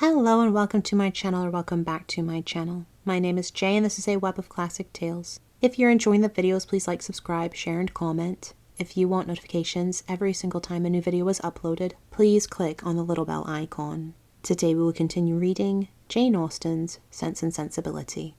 Hello and welcome to my channel, or welcome back to my channel. My name is Jay and this is a web of classic tales. If you're enjoying the videos, please like, subscribe, share, and comment. If you want notifications every single time a new video is uploaded, please click on the little bell icon. Today we will continue reading Jane Austen's Sense and Sensibility.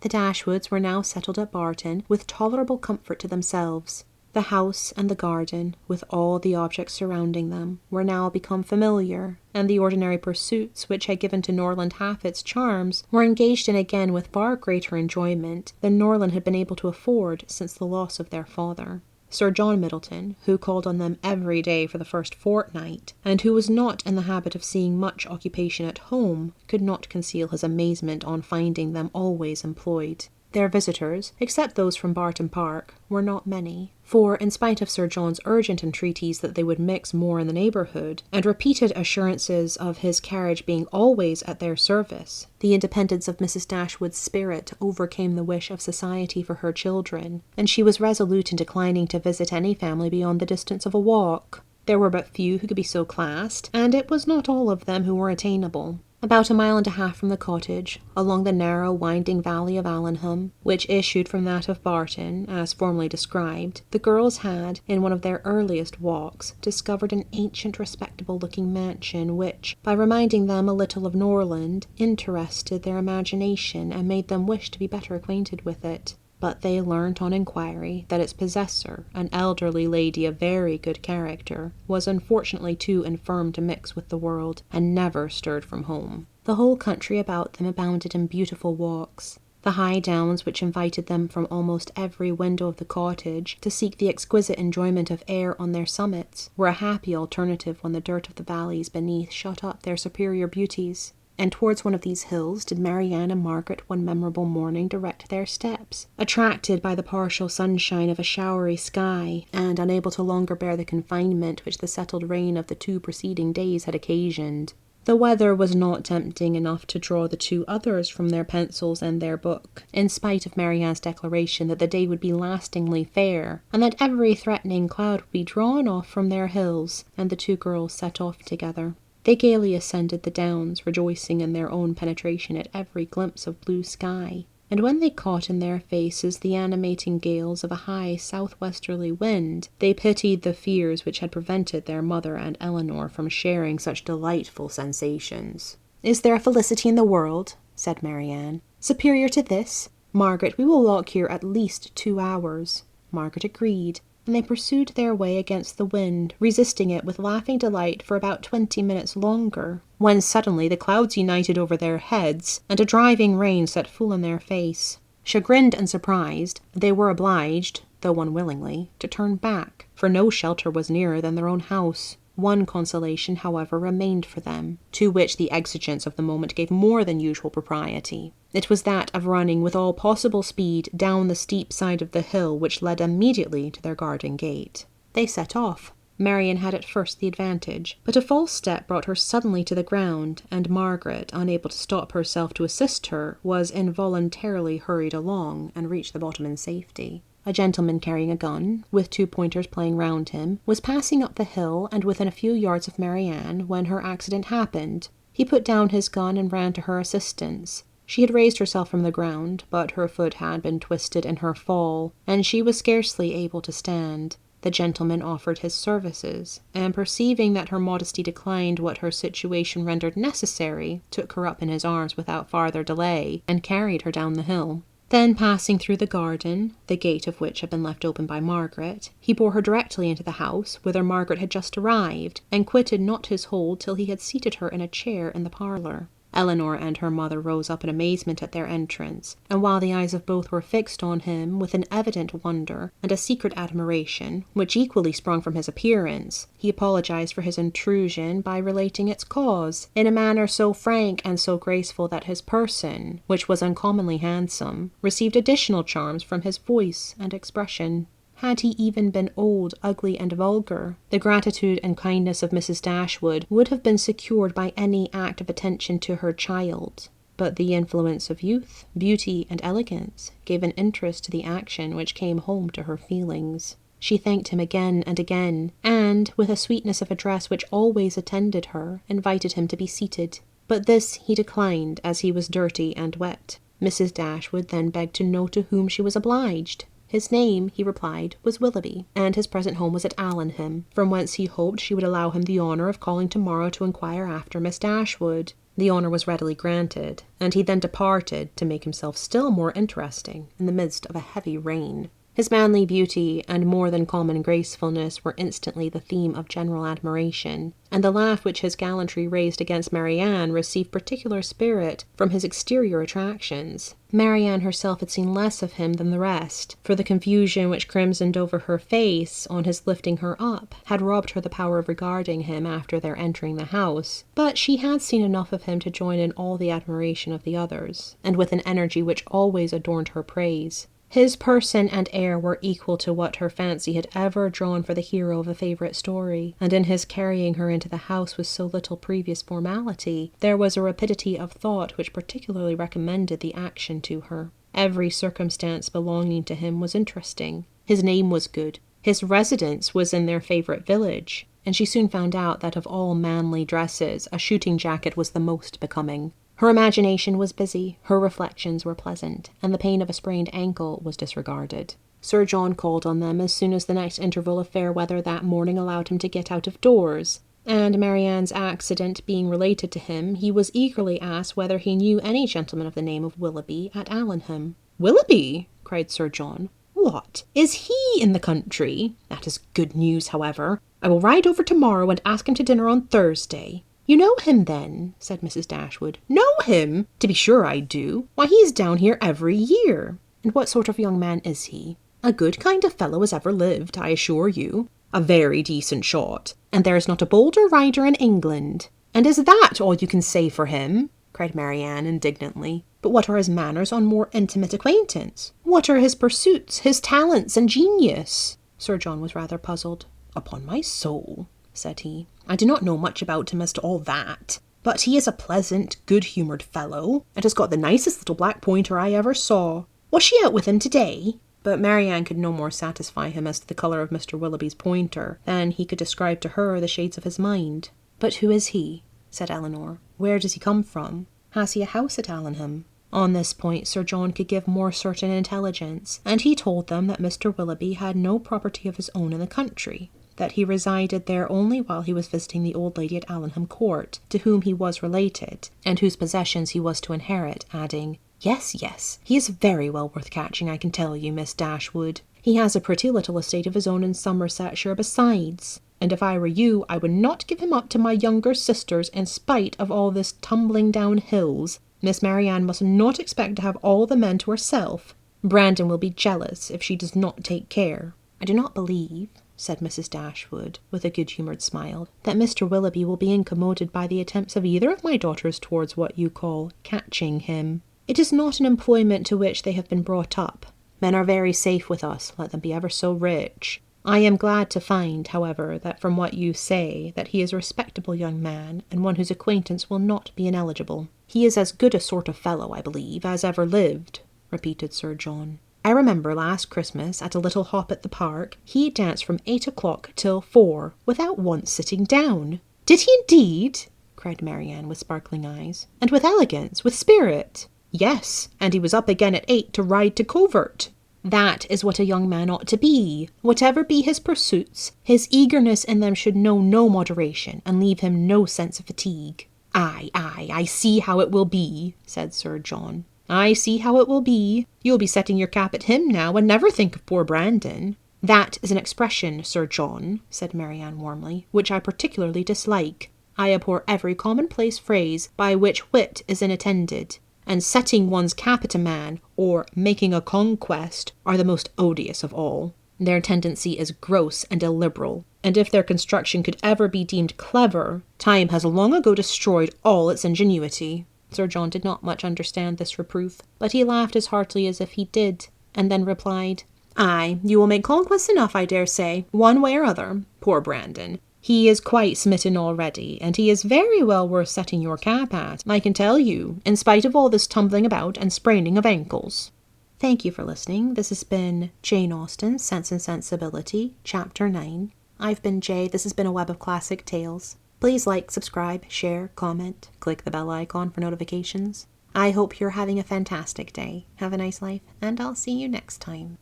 The Dashwoods were now settled at Barton with tolerable comfort to themselves. The house and the garden, with all the objects surrounding them, were now become familiar, and the ordinary pursuits which had given to Norland half its charms were engaged in again with far greater enjoyment than Norland had been able to afford since the loss of their father. Sir John Middleton, who called on them every day for the first fortnight, and who was not in the habit of seeing much occupation at home, could not conceal his amazement on finding them always employed. Their visitors, except those from Barton Park, were not many, for in spite of Sir John's urgent entreaties that they would mix more in the neighbourhood, and repeated assurances of his carriage being always at their service, the independence of Mrs. Dashwood's spirit overcame the wish of society for her children, and she was resolute in declining to visit any family beyond the distance of a walk. There were but few who could be so classed, and it was not all of them who were attainable. About 1.5 miles from the cottage, along the narrow winding valley of Allenham, which issued from that of Barton, as formerly described, the girls had, in one of their earliest walks, discovered an ancient respectable-looking mansion which, by reminding them a little of Norland, interested their imagination and made them wish to be better acquainted with it. But they learnt on inquiry that its possessor, an elderly lady of very good character, was unfortunately too infirm to mix with the world, and never stirred from home. The whole country about them abounded in beautiful walks. The high downs which invited them from almost every window of the cottage to seek the exquisite enjoyment of air on their summits were a happy alternative when the dirt of the valleys beneath shut up their superior beauties. And towards one of these hills did Marianne and Margaret one memorable morning direct their steps, attracted by the partial sunshine of a showery sky, and unable to longer bear the confinement which the settled rain of the 2 preceding days had occasioned. The weather was not tempting enough to draw the 2 others from their pencils and their book, in spite of Marianne's declaration that the day would be lastingly fair, and that every threatening cloud would be drawn off from their hills, and the 2 girls set off together. They gaily ascended the downs, rejoicing in their own penetration at every glimpse of blue sky, and when they caught in their faces the animating gales of a high southwesterly wind, they pitied the fears which had prevented their mother and Eleanor from sharing such delightful sensations. "Is there a felicity in the world," said Marianne, "superior to this? Margaret, we will walk here at least 2 hours." Margaret agreed, and they pursued their way against the wind, resisting it with laughing delight for about 20 minutes longer, when suddenly the clouds united over their heads, and a driving rain set full in their face. Chagrined and surprised, they were obliged, though unwillingly, to turn back, for no shelter was nearer than their own house. One consolation, however, remained for them, to which the exigence of the moment gave more than usual propriety. It was that of running with all possible speed down the steep side of the hill which led immediately to their garden gate. They set off. Marianne had at first the advantage, but a false step brought her suddenly to the ground, and Margaret, unable to stop herself to assist her, was involuntarily hurried along, and reached the bottom in safety. A gentleman carrying a gun, with 2 pointers playing round him, was passing up the hill and within a few yards of Marianne when her accident happened. He put down his gun and ran to her assistance. She had raised herself from the ground, but her foot had been twisted in her fall, and she was scarcely able to stand. The gentleman offered his services, and perceiving that her modesty declined what her situation rendered necessary, took her up in his arms without farther delay, and carried her down the hill. Then, passing through the garden, the gate of which had been left open by Margaret, he bore her directly into the house, whither Margaret had just arrived, and quitted not his hold till he had seated her in a chair in the parlour. Eleanor and her mother rose up in amazement at their entrance, and while the eyes of both were fixed on him with an evident wonder and a secret admiration, which equally sprung from his appearance, he apologized for his intrusion by relating its cause, in a manner so frank and so graceful that his person, which was uncommonly handsome, received additional charms from his voice and expression. Had he even been old, ugly, and vulgar, the gratitude and kindness of Mrs. Dashwood would have been secured by any act of attention to her child. But the influence of youth, beauty, and elegance gave an interest to the action which came home to her feelings. She thanked him again and again, and, with a sweetness of address which always attended her, invited him to be seated. but this he declined as he was dirty and wet. Mrs. Dashwood then begged to know to whom she was obliged. His name, he replied, was Willoughby, and his present home was at Allenham, from whence he hoped she would allow him the honour of calling tomorrow to inquire after Miss Dashwood. The honour was readily granted, and he then departed to make himself still more interesting in the midst of a heavy rain. His manly beauty and more than common gracefulness were instantly the theme of general admiration, and the laugh which his gallantry raised against Marianne received particular spirit from his exterior attractions. Marianne herself had seen less of him than the rest, for the confusion which crimsoned over her face on his lifting her up had robbed her the power of regarding him after their entering the house, but she had seen enough of him to join in all the admiration of the others, and with an energy which always adorned her praise. His person and air were equal to what her fancy had ever drawn for the hero of a favourite story, and in his carrying her into the house with so little previous formality, there was a rapidity of thought which particularly recommended the action to her. Every circumstance belonging to him was interesting. His name was good. His residence was in their favourite village, and she soon found out that of all manly dresses, a shooting jacket was the most becoming. Her imagination was busy, her reflections were pleasant, and the pain of a sprained ankle was disregarded. Sir John called on them as soon as the next interval of fair weather that morning allowed him to get out of doors, and Marianne's accident being related to him, he was eagerly asked whether he knew any gentleman of the name of Willoughby at Allenham. "Willoughby!" cried Sir John. "What, is he in the country? That is good news, however. I will ride over tomorrow and ask him to dinner on Thursday." "You know him, then?" said Mrs. Dashwood. "Know him? To be sure I do. Why, he is down here every year." "And what sort of young man is he?" "A good kind of fellow as ever lived, I assure you. A very decent shot, and there is not a bolder rider in England." "And is that all you can say for him?" cried Marianne indignantly. "But what are his manners on more intimate acquaintance? What are his pursuits, his talents and genius?" Sir John was rather puzzled. "Upon my soul," said he, "I do not know much about him as to all that, but he is a pleasant, good-humoured fellow, and has got the nicest little black pointer I ever saw. Was she out with him today?" But Marianne could no more satisfy him as to the colour of Mr. Willoughby's pointer than he could describe to her the shades of his mind. "But who is he?" said Eleanor. "Where does he come from? Has he a house at Allenham?" On this point Sir John could give more certain intelligence, and he told them that Mr. Willoughby had no property of his own in the country, that he resided there only while he was visiting the old lady at Allenham Court, to whom he was related, and whose possessions he was to inherit, adding, Yes, he is very well worth catching, I can tell you, Miss Dashwood. He has a pretty little estate of his own in Somersetshire besides, and if I were you, I would not give him up to my younger sisters in spite of all this tumbling down hills. Miss Marianne must not expect to have all the men to herself. Brandon will be jealous if she does not take care." "I do not believe," said Mrs. Dashwood, with a good-humoured smile, "that Mr. Willoughby will be incommoded by the attempts of either of my daughters towards what you call catching him. It is not an employment to which they have been brought up. Men are very safe with us, let them be ever so rich. I am glad to find, however, that from what you say, that he is a respectable young man, and one whose acquaintance will not be ineligible." "He is as good a sort of fellow, I believe, as ever lived," repeated Sir John. "I remember last Christmas, at a little hop at the park, he danced from 8 o'clock till 4, without once sitting down." "Did he indeed?" cried Marianne, with sparkling eyes. "And with elegance, with spirit?" "Yes, and he was up again at 8 to ride to covert." "That is what a young man ought to be. Whatever be his pursuits, his eagerness in them should know no moderation, and leave him no sense of fatigue." Aye, I see how it will be," said Sir John. "I see how it will be. You'll be setting your cap at him now, and never think of poor Brandon." "That is an expression, Sir John," said Marianne warmly, "which I particularly dislike. I abhor every commonplace phrase by which wit is unattended, and setting one's cap at a man, or making a conquest, are the most odious of all. Their tendency is gross and illiberal, and if their construction could ever be deemed clever, time has long ago destroyed all its ingenuity." Sir John did not much understand this reproof, but he laughed as heartily as if he did, and then replied, "Aye, you will make conquests enough, I dare say, one way or other. Poor Brandon. He is quite smitten already, and he is very well worth setting your cap at, I can tell you, in spite of all this tumbling about and spraining of ankles." Thank you for listening. This has been Jane Austen's Sense and Sensibility, Chapter 9. I've been Jay. This has been a Web of Classic Tales. Please like, subscribe, share, comment, click the bell icon for notifications. I hope you're having a fantastic day. Have a nice life, and I'll see you next time.